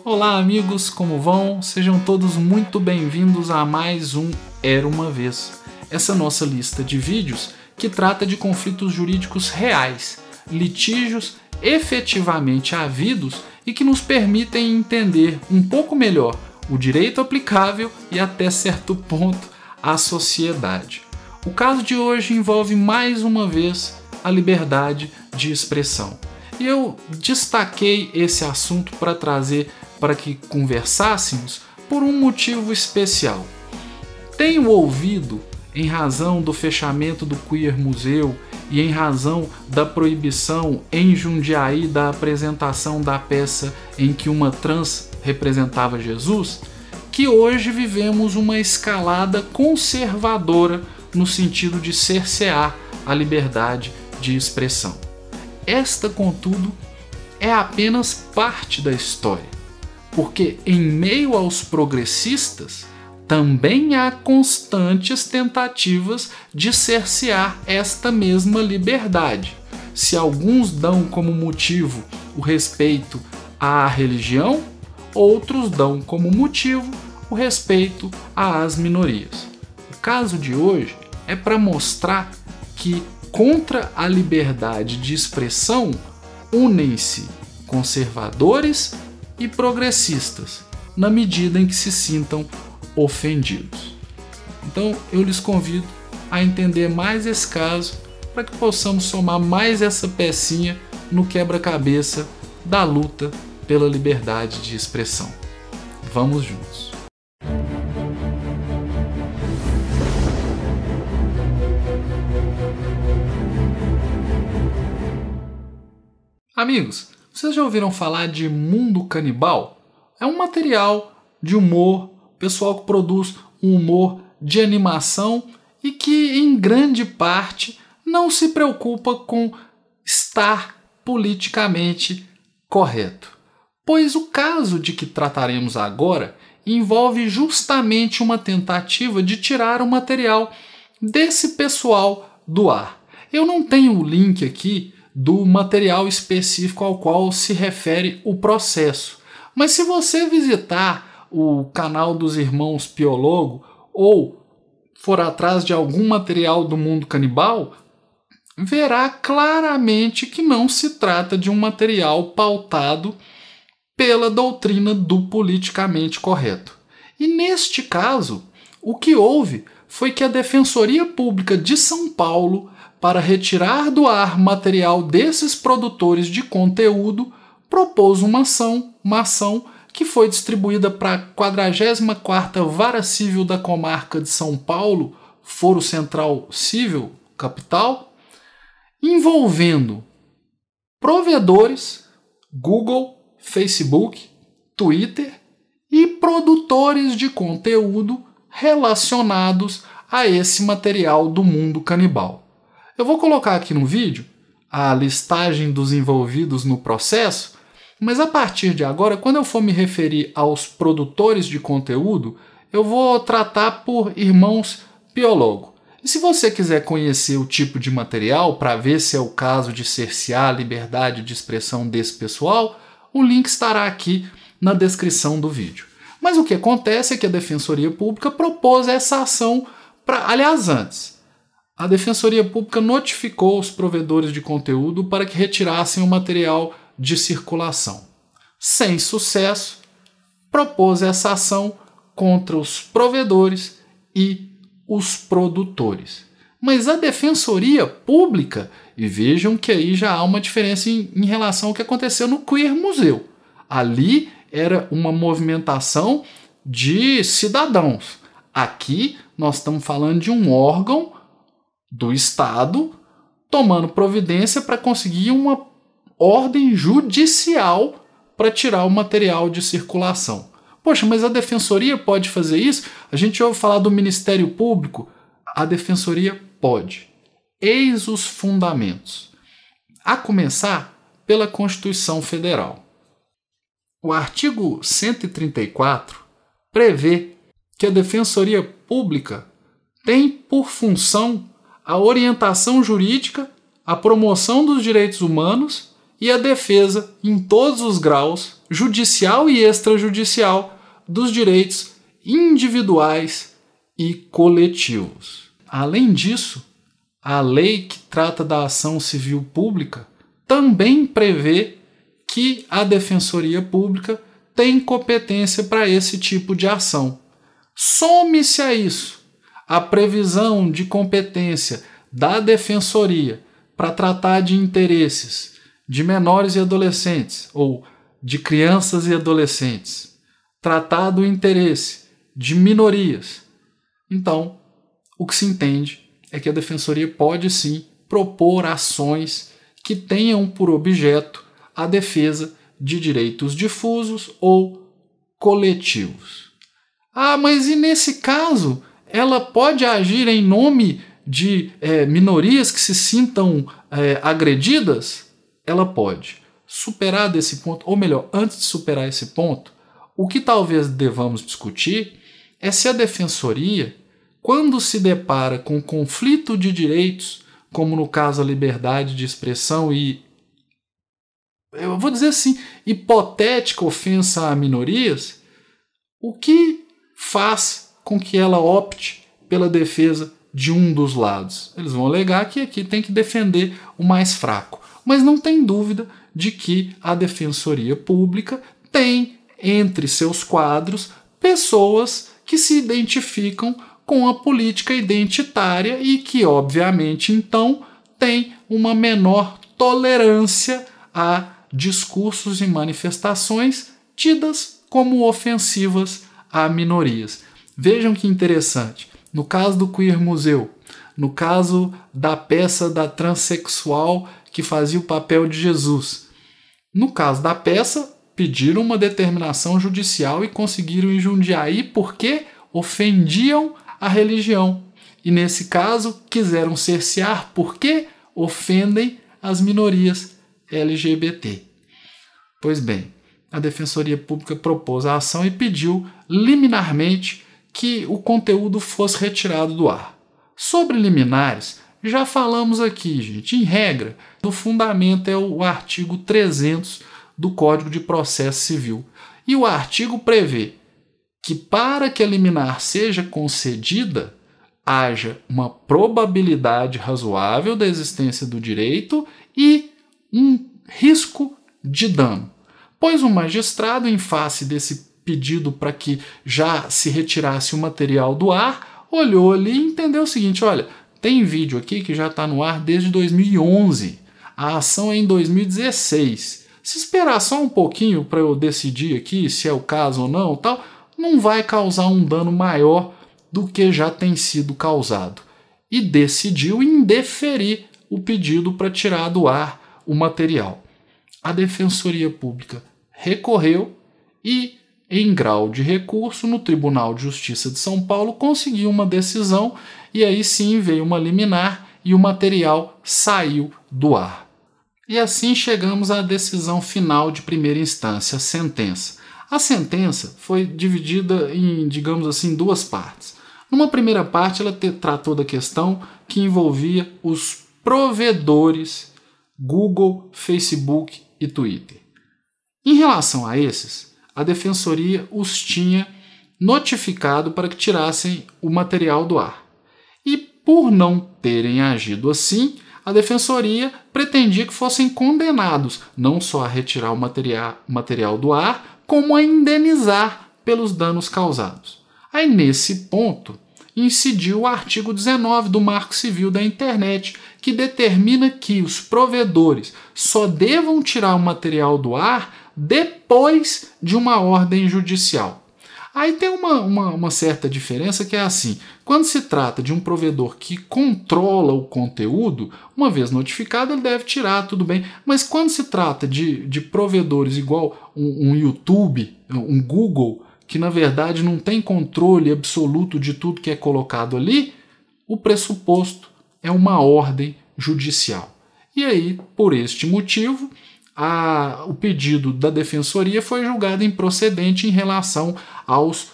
Olá amigos, como vão? Sejam todos muito bem-vindos a mais um Era Uma Vez. Essa nossa lista de vídeos que trata de conflitos jurídicos reais, litígios efetivamente havidos e que nos permitem entender um pouco melhor o direito aplicável e até certo ponto a sociedade. O caso de hoje envolve mais uma vez a liberdade de expressão. E eu destaquei esse assunto para trazer para que conversássemos por um motivo especial. Tenho ouvido, em razão do fechamento do Queer Museu e em razão da proibição em Jundiaí da apresentação da peça em que uma trans representava Jesus, que hoje vivemos uma escalada conservadora no sentido de cercear a liberdade de expressão. Esta, contudo, é apenas parte da história, porque em meio aos progressistas também há constantes tentativas de cercear esta mesma liberdade. Se alguns dão como motivo o respeito à religião, outros dão como motivo o respeito às minorias. O caso de hoje é para mostrar que contra a liberdade de expressão unem-se conservadores e progressistas, na medida em que se sintam ofendidos. Então eu lhes convido a entender mais esse caso para que possamos somar mais essa pecinha no quebra-cabeça da luta pela liberdade de expressão. Vamos juntos! Amigos, vocês já ouviram falar de Mundo Canibal? É um material de humor, pessoal que produz um humor de animação e que, em grande parte, não se preocupa com estar politicamente correto. Pois o caso de que trataremos agora envolve justamente uma tentativa de tirar o material desse pessoal do ar. Eu não tenho o link aqui do material específico ao qual se refere o processo. Mas se você visitar o canal dos Irmãos Piologo ou for atrás de algum material do Mundo Canibal, verá claramente que não se trata de um material pautado pela doutrina do politicamente correto. E neste caso, o que houve foi que a Defensoria Pública de São Paulo, para retirar do ar material desses produtores de conteúdo, propôs uma ação que foi distribuída para a 44ª Vara Civil da Comarca de São Paulo, Foro Central Civil, capital, envolvendo provedores, Google, Facebook, Twitter e produtores de conteúdo relacionados a esse material do Mundo Canibal. Eu vou colocar aqui no vídeo a listagem dos envolvidos no processo, mas a partir de agora, quando eu for me referir aos produtores de conteúdo, eu vou tratar por Irmãos Piologo. E se você quiser conhecer o tipo de material para ver se é o caso de cercear a liberdade de expressão desse pessoal, o link estará aqui na descrição do vídeo. Mas o que acontece é que a Defensoria Pública propôs essa ação antes. A Defensoria Pública notificou os provedores de conteúdo para que retirassem o material de circulação. Sem sucesso, propôs essa ação contra os provedores e os produtores. Mas a Defensoria Pública, e vejam que aí já há uma diferença em relação ao que aconteceu no Queer Museu. Ali era uma movimentação de cidadãos. Aqui nós estamos falando de um órgão do Estado tomando providência para conseguir uma ordem judicial para tirar o material de circulação. Poxa, mas a Defensoria pode fazer isso? A gente ouve falar do Ministério Público. A Defensoria pode. Eis os fundamentos. A começar pela Constituição Federal. O artigo 134 prevê que a Defensoria Pública tem por função a orientação jurídica, a promoção dos direitos humanos e a defesa, em todos os graus, judicial e extrajudicial dos direitos individuais e coletivos. Além disso, a lei que trata da ação civil pública também prevê que a Defensoria Pública tem competência para esse tipo de ação. Some-se a isso a previsão de competência da Defensoria para tratar de interesses de menores e adolescentes ou de crianças e adolescentes, tratar do interesse de minorias. Então, o que se entende é que a Defensoria pode sim propor ações que tenham por objeto a defesa de direitos difusos ou coletivos. Ah, mas e nesse caso, ela pode agir em nome de minorias que se sintam agredidas? Ela pode. Superado esse ponto, ou melhor, antes de superar esse ponto, o que talvez devamos discutir é se a Defensoria, quando se depara com conflito de direitos, como no caso a liberdade de expressão e, eu vou dizer assim, hipotética ofensa a minorias, o que faz com que ela opte pela defesa de um dos lados? Eles vão alegar que aqui tem que defender o mais fraco. Mas não tem dúvida de que a Defensoria Pública tem entre seus quadros pessoas que se identificam com a política identitária e que, obviamente, então, tem uma menor tolerância a discursos e manifestações tidas como ofensivas a minorias. Vejam que interessante. No caso do Queer Museu, no caso da peça da transexual que fazia o papel de Jesus, no caso da peça, pediram uma determinação judicial e conseguiram em Jundiaí porque ofendiam a religião. E nesse caso, quiseram cercear porque ofendem as minorias LGBT. Pois bem, a Defensoria Pública propôs a ação e pediu liminarmente que o conteúdo fosse retirado do ar. Sobre liminares, já falamos aqui, gente. Em regra, o fundamento é o artigo 300 do Código de Processo Civil. E o artigo prevê que para que a liminar seja concedida, haja uma probabilidade razoável da existência do direito e um risco de dano. Pois o magistrado, em face desse pedido para que já se retirasse o material do ar, olhou ali e entendeu o seguinte: olha, tem vídeo aqui que já está no ar desde 2011, a ação é em 2016. Se esperar só um pouquinho para eu decidir aqui se é o caso ou não, tal, não vai causar um dano maior do que já tem sido causado. E decidiu indeferir o pedido para tirar do ar o material. A Defensoria Pública recorreu e, em grau de recurso, no Tribunal de Justiça de São Paulo, conseguiu uma decisão e aí sim veio uma liminar e o material saiu do ar. E assim chegamos à decisão final de primeira instância, a sentença. A sentença foi dividida em, digamos assim, duas partes. Numa primeira parte, ela tratou da questão que envolvia os provedores Google, Facebook e Twitter. Em relação a esses, a Defensoria os tinha notificado para que tirassem o material do ar. E por não terem agido assim, a Defensoria pretendia que fossem condenados não só a retirar o material do ar, como a indenizar pelos danos causados. Aí, nesse ponto, incidiu o artigo 19 do Marco Civil da Internet, que determina que os provedores só devam tirar o material do ar depois de uma ordem judicial. Aí tem uma certa diferença que é assim: quando se trata de um provedor que controla o conteúdo, uma vez notificado ele deve tirar, tudo bem, mas quando se trata de provedores igual um YouTube, um Google, que na verdade não tem controle absoluto de tudo que é colocado ali, o pressuposto é uma ordem judicial. E aí, por este motivo, o pedido da Defensoria foi julgado improcedente em relação aos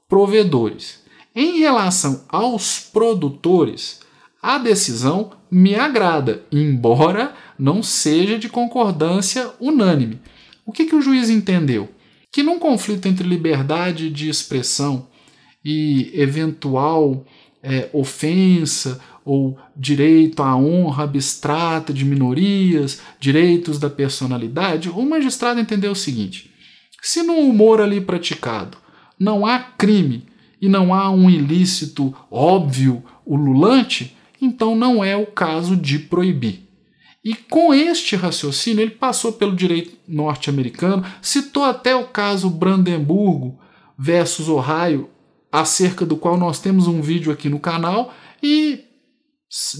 provedores. Em relação aos produtores, a decisão me agrada, embora não seja de concordância unânime. O que o juiz entendeu? Que num conflito entre liberdade de expressão e eventual ofensa ou direito à honra abstrata de minorias, direitos da personalidade, o magistrado entendeu o seguinte: se no humor ali praticado não há crime e não há um ilícito óbvio, ululante, então não é o caso de proibir. E com este raciocínio ele passou pelo direito norte-americano, citou até o caso Brandenburgo versus Ohio, acerca do qual nós temos um vídeo aqui no canal, e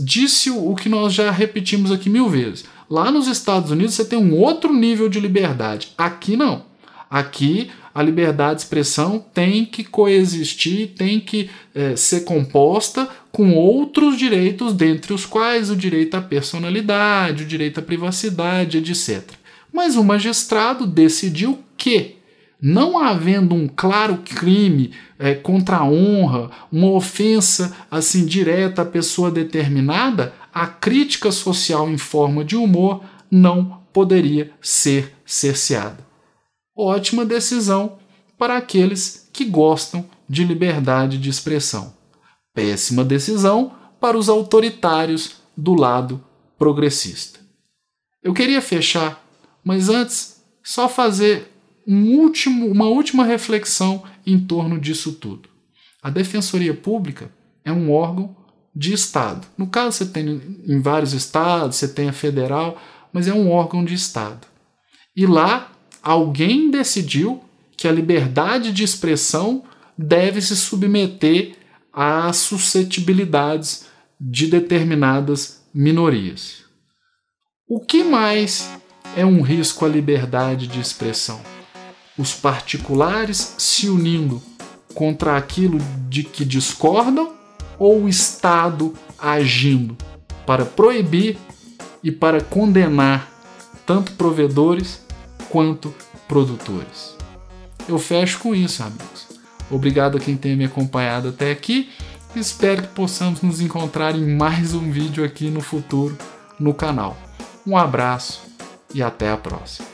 disse o que nós já repetimos aqui 1000 vezes. Lá nos Estados Unidos você tem um outro nível de liberdade. Aqui não. Aqui a liberdade de expressão tem que coexistir, tem que ser composta com outros direitos, dentre os quais o direito à personalidade, o direito à privacidade, etc. Mas o magistrado decidiu que, não havendo um claro crime contra a honra, uma ofensa assim direta à pessoa determinada, a crítica social em forma de humor não poderia ser cerceada. Ótima decisão para aqueles que gostam de liberdade de expressão. Péssima decisão para os autoritários do lado progressista. Eu queria fechar, mas antes só fazer uma última reflexão em torno disso tudo. A Defensoria Pública é um órgão de Estado. No caso, você tem em vários estados, você tem a federal, mas é um órgão de Estado. E lá, alguém decidiu que a liberdade de expressão deve se submeter às suscetibilidades de determinadas minorias. O que mais é um risco à liberdade de expressão? Os particulares se unindo contra aquilo de que discordam ou o Estado agindo para proibir e para condenar tanto provedores quanto produtores? Eu fecho com isso, amigos. Obrigado a quem tem me acompanhado até aqui. Espero que possamos nos encontrar em mais um vídeo aqui no futuro no canal. Um abraço e até a próxima.